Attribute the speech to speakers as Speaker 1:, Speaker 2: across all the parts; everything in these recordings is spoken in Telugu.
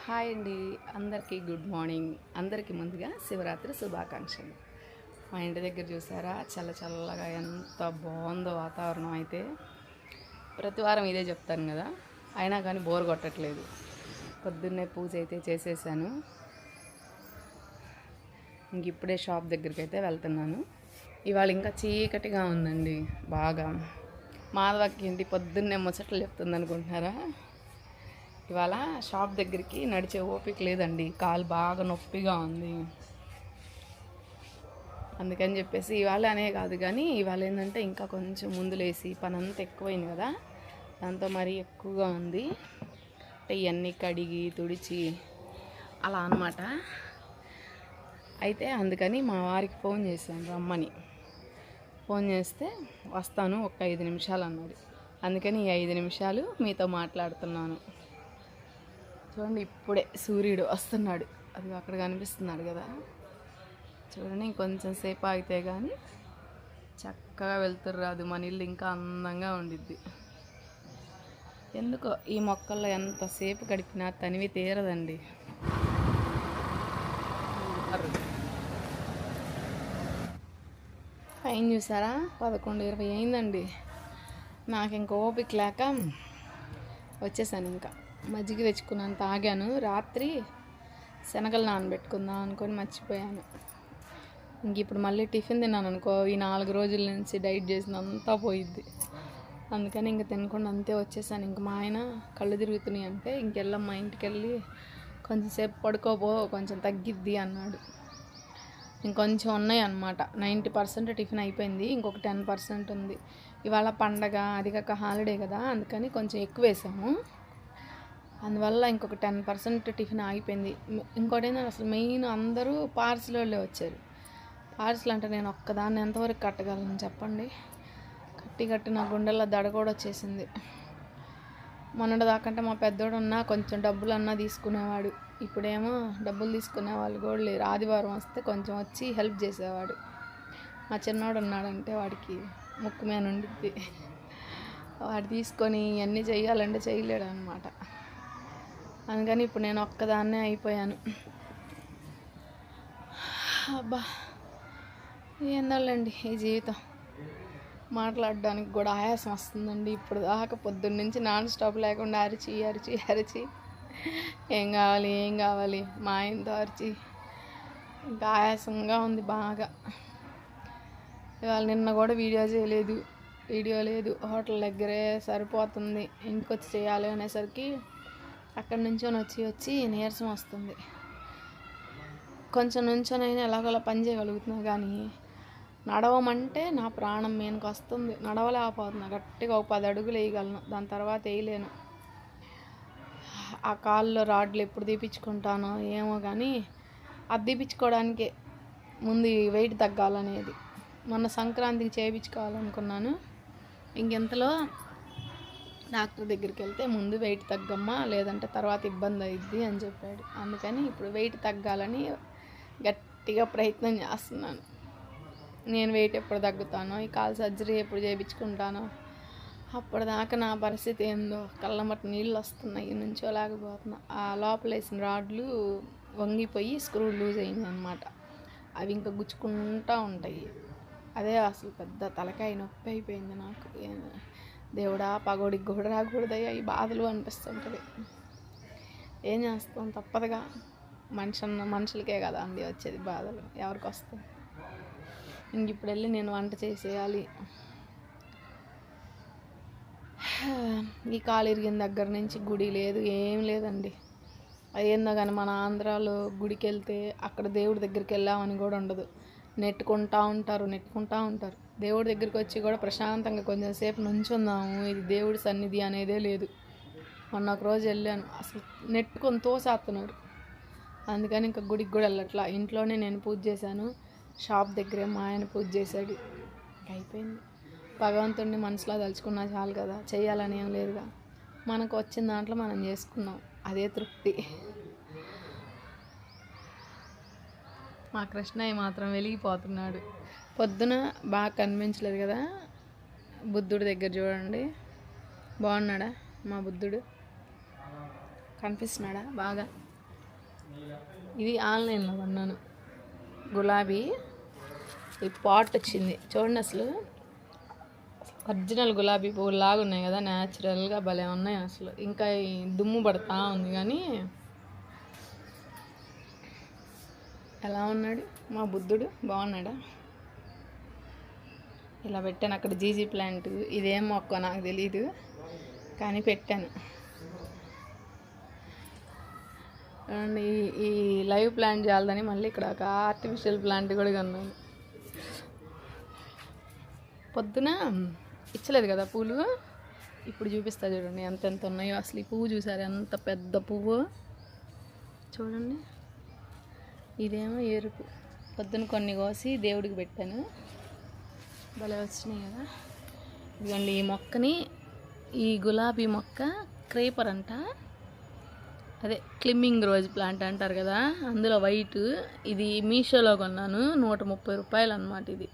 Speaker 1: హాయ్ అండి, అందరికీ గుడ్ మార్నింగ్. అందరికీ ముందుగా శివరాత్రి శుభాకాంక్షలు. మా ఇంటి దగ్గర చూసారా, చల్లగా ఎంత బాగుందో వాతావరణం. అయితే ప్రతి వారం ఇదే చెప్తాను కదా, అయినా కానీ బోర్ కొట్టట్లేదు. పొద్దున్నే పూజ అయితే చేసేసాను. ఇంక ఇప్పుడే షాప్ దగ్గరికి అయితే వెళ్తున్నాను. ఇవాళ ఇంకా చీకటిగా ఉందండి బాగా. మాధవకి ఏంటి పొద్దున్నే ముచ్చట్లు చెప్తుంది అనుకుంటున్నారా? ఇవాళ షాప్ దగ్గరికి నడిచే ఓపిక లేదండి, కాలు బాగా నొప్పిగా ఉంది. అందుకని చెప్పేసి ఇవాళ అనే కాదు కానీ ఇవాళ ఏంటంటే ఇంకా కొంచెం ముందు లేసి పని అంతా ఎక్కువైంది కదా, దాంతో మరీ ఎక్కువగా ఉంది. అంటే ఇవన్నీ కడిగి తుడిచి అలా అన్నమాట. అయితే అందుకని మా వారికి ఫోన్ చేశాను రమ్మని. ఫోన్ చేస్తే వస్తాను ఒక 5 నిమిషాలు అన్నాడు. అందుకని ఈ 5 నిమిషాలు మీతో మాట్లాడుతున్నాను. చూడండి, ఇప్పుడే సూర్యుడు వస్తున్నాడు. అది అక్కడ కనిపిస్తున్నాడు కదా, చూడండి. ఇంకొంచెం సేపు ఆగితే కానీ చక్కగా వెళ్తురు రాదు, మన ఇల్లు ఇంకా అందంగా ఉండిద్ది. ఎందుకో ఈ మొక్కల్లో ఎంతసేపు గడిపినా తనివి తీరదండి. టైం చూసారా, 11:20 అయిందండి. నాకు ఇంక ఓపిక లేక వచ్చేసాను. ఇంకా మజ్జిగ తెచ్చుకున్నాను, తాగాను. రాత్రి శనగలు నానబెట్టుకుందాం అనుకొని మర్చిపోయాను. ఇంక ఇప్పుడు మళ్ళీ టిఫిన్ తిన్నాను అనుకో, ఈ 4 రోజుల నుంచి డైట్ చేసినంతా పోయిద్ది. అందుకని ఇంక తినకుండా అంతే వచ్చేసాను. ఇంక మా ఆయన కళ్ళు తిరుగుతున్నాయి అంటే ఇంకెళ్ళమ్మా ఇంటికి వెళ్ళి కొంచెం సేపు పడుకోబో, కొంచెం తగ్గిద్ది అన్నాడు. ఇంకొంచెం ఉన్నాయి అన్నమాట. 90% టిఫిన్ అయిపోయింది, ఇంకొక 10% ఉంది. ఇవాళ పండగ, అది కాక హాలిడే కదా, అందుకని కొంచెం ఎక్కువ వేసాము. అందువల్ల ఇంకొక 10% టిఫిన్ ఆగిపోయింది. ఇంకోటి ఏంటంటే అసలు మెయిన్ అందరూ పార్సిల్ వాళ్ళే వచ్చారు. పార్సిల్ అంటే నేను ఒక్కదాన్ని ఎంతవరకు కట్టగలను చెప్పండి. కట్టి నా గుండెల్లో దడ కూడా వచ్చేసింది. మొన్నటి దాకంటే మా పెద్దోడు ఉన్నా కొంచెం డబ్బులు అన్నా తీసుకునేవాడు. ఇప్పుడేమో డబ్బులు తీసుకునే వాళ్ళు కూడా లేరు. ఆదివారం వస్తే కొంచెం వచ్చి హెల్ప్ చేసేవాడు. మా చిన్నోడు ఉన్నాడంటే వాడికి ముక్కు మీద ఉండిద్ది. వాడు తీసుకొని ఇవన్నీ చేయాలంటే చేయలేడు అనమాట. అందుకని ఇప్పుడు నేను ఒక్కదాన్నే అయిపోయాను. అబ్బా, ఏందోలేండి ఈ జీవితం. మాట్లాడడానికి కూడా ఆయాసం వస్తుందండి. ఇప్పుడు దాకా పొద్దున్న నుంచి నాన్ స్టాప్ లేకుండా అరిచి ఏం కావాలి మా ఆయనతో అరిచి ఇంకా ఆయాసంగా ఉంది బాగా. ఇవాళ నిన్న కూడా వీడియో లేదు. హోటల్ దగ్గరే సరిపోతుంది. ఇంటికొచ్చి చేయాలి అనేసరికి అక్కడి నుంచొని వచ్చి నీరసం వస్తుంది. కొంచెం నుంచొనైనా ఎలాగోలా పని చేయగలుగుతున్నా కానీ నడవమంటే నా ప్రాణం మీనకు వస్తుంది. నడవలేకపోతున్నా. గట్టిగా ఒక 10 అడుగులు వేయగలను, దాని తర్వాత వేయలేను. ఆ కాల్లో రాడ్లు ఎప్పుడు తీపించుకుంటానో ఏమో కానీ అది తీపించుకోవడానికే ముందు వెయిట్ తగ్గాలనేది. మొన్న సంక్రాంతికి చేయించుకోవాలనుకున్నాను. ఇంకెంతలో డాక్టర్ దగ్గరికి వెళ్తే ముందు వెయిట్ తగ్గమ్మా, లేదంటే తర్వాత ఇబ్బంది అయ్యిద్ది అని చెప్పాడు. అందుకని ఇప్పుడు వెయిట్ తగ్గాలని గట్టిగా ప్రయత్నం చేస్తున్నాను. నేను వెయిట్ ఎప్పుడు తగ్గుతానో, ఈ కాలు సర్జరీ ఎప్పుడు చేయించుకుంటానో అప్పటిదాకా నా పరిస్థితి ఏందో. కళ్ళమట నీళ్ళు వస్తున్నాయి, నుంచోలేకపోతున్నా. ఆ లోపల వేసిన రాడ్లు వంగిపోయి స్క్రూ లూజ్ అయింది అనమాట. అవి ఇంకా గుచ్చుకుంటూ ఉంటాయి. అదే అసలు పెద్ద తలకాయ నొప్పి అయిపోయింది నాకు. దేవుడా, పగోడికి కూడా రాకూడదయ్యా ఈ బాధలు అనిపిస్తుంటుంది. ఏం చేస్తాం, తప్పదుగా. మనుషులకే కదా అంది వచ్చేది బాధలు, ఎవరికి వస్తాయి. ఇంక ఇప్పుడు వెళ్ళి నేను వంట చేసేయాలి. ఈ కాలు ఇరిగిన దగ్గర నుంచి గుడి లేదు, ఏం లేదండి. అదేందో కానీ మన ఆంధ్రాలో గుడికి వెళ్తే అక్కడ దేవుడి దగ్గరికి వెళ్ళామని కూడా ఉండదు. నెట్టుకుంటూ ఉంటారు. దేవుడి దగ్గరికి వచ్చి కూడా ప్రశాంతంగా కొంచెం సేపు నుంచుందాము, ఇది దేవుడి సన్నిధి అనేదే లేదు. మొన్న ఒక రోజు వెళ్ళాను, అసలు నెట్టుకొని తోసేస్తున్నారు. అందుకని ఇంకా గుడికి కూడా వెళ్ళట్లా. ఇంట్లోనే నేను పూజ చేశాను, షాప్ దగ్గరే మా ఆయన పూజ చేశాడు. అయిపోయింది. భగవంతుడిని మనసులో తలుచుకున్నా చాలు కదా, చేయాలని ఏం లేదుగా. మనకు వచ్చిన దాంట్లో మనం చేసుకున్నాం, అదే తృప్తి. మా కృష్ణయ్య మాత్రం వెలిగిపోతున్నాడు. పొద్దున బాగా కనిపించలేదు కదా, బుద్ధుడి దగ్గర చూడండి, బాగున్నాడా మా బుద్ధుడు? కనిపిస్తున్నాడా బాగా? ఇది ఆన్లైన్లో కొన్నాను. గులాబీ ఈ పాట్ వచ్చింది చూడండి. అసలు ఒరిజినల్ గులాబీ పువ్వులు లాగా ఉన్నాయి కదా, న్యాచురల్గా భలే ఉన్నాయి. అసలు ఇంకా ఈ దుమ్ము పడతా ఉంది కానీ ఎలా ఉన్నాడు మా బుద్ధుడు, బాగున్నాడా? ఇలా పెట్టాను. అక్కడ జీజీ ప్లాంట్, ఇదేం మొక్క నాకు తెలీదు కానీ పెట్టాను. అండ్ ఈ లైవ్ ప్లాంట్ చేయాలని మళ్ళీ ఇక్కడ ఒక ఆర్టిఫిషియల్ ప్లాంట్ కూడా కొన్నాను. పొద్దున ఇచ్చలేదు కదా పూలు, ఇప్పుడు చూపిస్తా చూడండి ఎంతెంత ఉన్నాయో. అసలు ఈ పువ్వు చూసారు ఎంత పెద్ద పువ్వు చూడండి. ఇదేమో ఎరుపు. పొద్దున కొన్ని కోసి దేవుడికి పెట్టాను, భలే వచ్చినాయి కదా. ఇదిగోండి ఈ మొక్కని, ఈ గులాబీ మొక్క క్రేపర్ అంట, అదే క్లిమ్మింగ్ రోజ్ ప్లాంట్ అంటారు కదా, అందులో వైట్. ఇది మీషోలో కొన్నాను, 130 రూపాయలు అన్నమాట. ఇది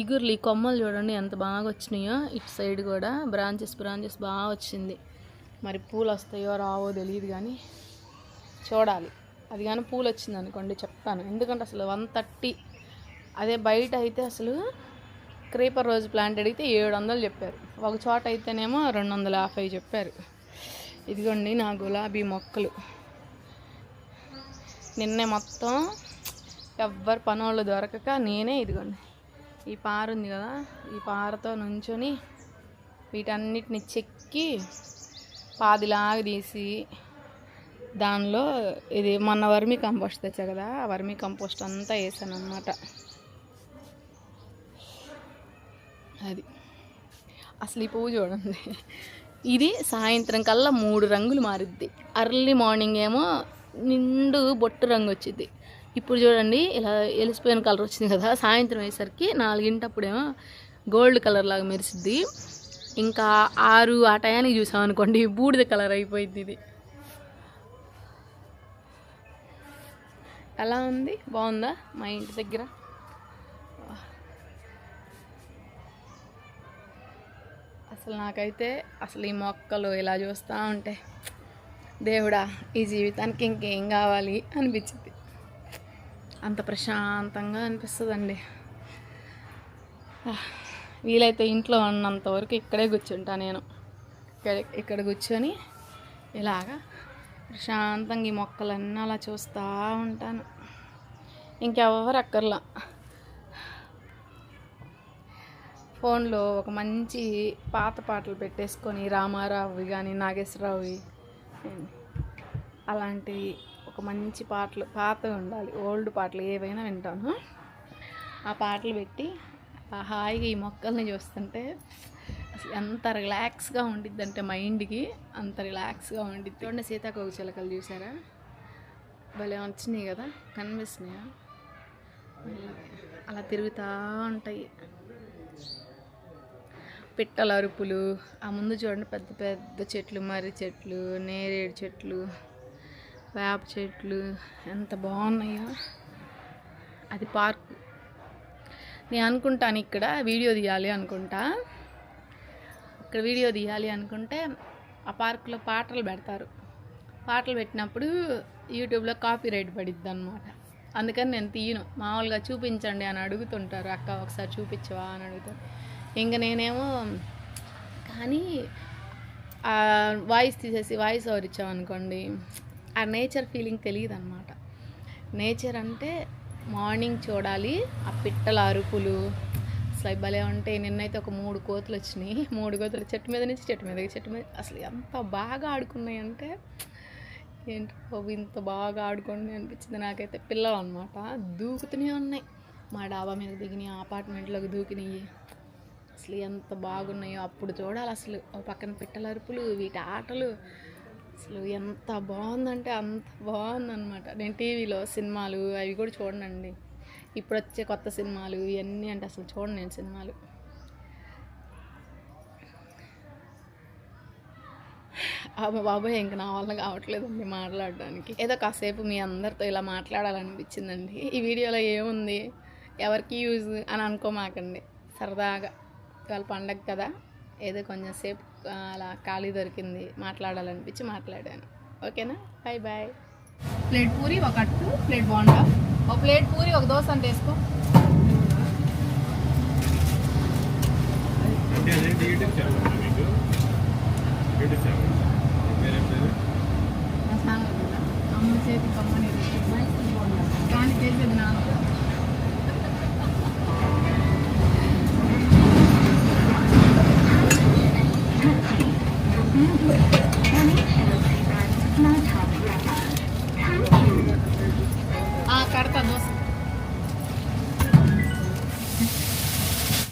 Speaker 1: ఇగుర్లు, ఈ కొమ్మలు చూడండి ఎంత బాగా వచ్చినాయో. ఇటు సైడ్ కూడా బ్రాంచెస్ బాగా వచ్చింది. మరి పూలు వస్తాయో రావో తెలియదు కానీ చూడాలి. అది కానీ పూలు వచ్చింది అనుకోండి చెప్తాను. ఎందుకంటే అసలు 130, అదే బయట అయితే అసలు క్రీపర్ రోజ్ ప్లాంట్ అడిగితే 700 చెప్పారు. ఒక చోట అయితేనేమో 250 చెప్పారు. ఇదిగోండి నా గులాబీ మొక్కలు. నిన్నే మొత్తం ఎవ్వరు పనోళ్ళు దొరకక నేనే, ఇదిగోండి ఈ పార ఉంది కదా, ఈ పారతో నుంచొని వీటన్నిటిని చెక్కి పాదిలాగా తీసి దానిలో ఇది మొన్న వర్మీ కంపోస్ట్ తెచ్చా కదా, ఆ వర్మీ కంపోస్ట్ అంతా వేసాను అన్నమాట. అది అసలు ఈ పువ్వు చూడండి, ఇది సాయంత్రం కల్లా 3 రంగులు మారిద్ది. అర్లీ మార్నింగ్ ఏమో నిండు బొట్టు రంగు వచ్చింది. ఇప్పుడు చూడండి ఇలా ఎలిసిపోయిన కలర్ వచ్చింది కదా, సాయంత్రం అయ్యేసరికి 4 గోల్డ్ కలర్ లాగా మెరిసిద్ది. ఇంకా 6 ఆ టయానికి చూసామనుకోండి బూడిద కలర్ అయిపోయింది. ఇది ఎలా ఉంది, బాగుందా మా ఇంటి దగ్గర? అసలు నాకైతే అసలు ఈ మొక్కలు ఇలా చూస్తూ ఉంటే దేవుడా ఈ జీవితానికి ఇంకేం కావాలి అనిపించింది. అంత ప్రశాంతంగా అనిపిస్తుందండి. వీలైతే ఇంట్లో ఉన్నంత వరకు ఇక్కడే కూర్చుంటా నేను. ఇక్కడ కూర్చొని ఇలాగా ప్రశాంతంగా ఈ మొక్కలన్నీ అలా చూస్తూ ఉంటాను. ఇంకెవరు అక్కర్లా. ఫోన్లో ఒక మంచి పాత పాటలు పెట్టేసుకొని, రామారావువి కానీ నాగేశ్వరరావువి అలాంటివి ఒక మంచి పాటలు, పాతవి ఉండాలి, ఓల్డ్ పాటలు ఏవైనా వింటాను. ఆ పాటలు పెట్టి హాయిగా ఈ మొక్కల్ని చూస్తుంటే అసలు ఎంత రిలాక్స్గా ఉండిద్ది అంటే మైండ్కి అంత రిలాక్స్గా ఉండిద్ది. చూడండి సీతాకోక చిలకలు చూసారా, భలే వచ్చినాయి కదా, కనిపిస్తున్నాయా? అలా తిరుగుతూ ఉంటాయి. పిట్టల అరుపులు. ఆ ముందు చూడండి పెద్ద పెద్ద చెట్లు, మర్రి చెట్లు, నేరేడు చెట్లు, వేప చెట్లు ఎంత బాగున్నాయో. అది పార్క్. నేను అనుకుంటాను ఇక్కడ వీడియో తీయాలి అనుకుంటే ఆ పార్కులో పాటలు పెడతారు. పాటలు పెట్టినప్పుడు యూట్యూబ్లో కాపీ రైట్ పడిద్ది అన్నమాట. అందుకని నేను తీయను. మామూలుగా చూపించండి అని అడుగుతుంటారు, అక్క ఒకసారి చూపించవా అని అడుగుతారు. ఇంక నేనేమో కానీ వాయిస్ తీసేసి వాయిస్ ఓవర్ ఇచ్చామనుకోండి ఆ నేచర్ ఫీలింగ్ తెలియదు అన్నమాట. నేచర్ అంటే మార్నింగ్ చూడాలి, ఆ పిట్టల అరుపులు అసలు భలే ఉంటాయి. నిన్నైతే ఒక 3 కోతులు వచ్చినాయి. 3 కోతులు చెట్టు మీద నుంచి చెట్టు మీద అసలు ఎంత బాగా ఆడుకున్నాయి అంటే, ఏంటి బాబు ఇంత బాగా ఆడుకోండి అనిపించింది నాకైతే. పిల్లలు అనమాట దూకుతూనే ఉన్నాయి. మా డాబా మీద దిగినాయి, అపార్ట్మెంట్లోకి దూకినాయి. అసలు ఎంత బాగున్నాయో అప్పుడు చూడాలి. అసలు పక్కన పిట్టల అరుపులు, వీటి ఆటలు అసలు ఎంత బాగుందంటే అంత బాగుందన్నమాట. నేను టీవీలో సినిమాలు అవి కూడా చూడనండి. ఇప్పుడు వచ్చే కొత్త సినిమాలు ఇవన్నీ అంటే అసలు చూడండి నేను సినిమాలు. బాబాయ్ ఇంక నా వల్ల కావట్లేదండి మాట్లాడడానికి. ఏదో కాసేపు మీ అందరితో ఇలా మాట్లాడాలనిపించిందండి. ఈ వీడియోలో ఏముంది, ఎవరికి యూజ్ అని అనుకోమాకండి. సరదాగా ఇవాళ పండగ కదా, ఏదో కొంచెం సేపు అలా ఖాళీ దొరికింది, మాట్లాడాలనిపించి మాట్లాడాను. ఓకేనా, బాయ్ బాయ్. ప్లేట్ పూరి ఒక అట్టు, ప్లేట్ బోండా, ఒక ప్లేట్ పూరి ఒక దోశ అంటే వేసుకో. అమ్మ చేతి కమ్మని కానీ చేసేది నాకు. కడతా దోశ.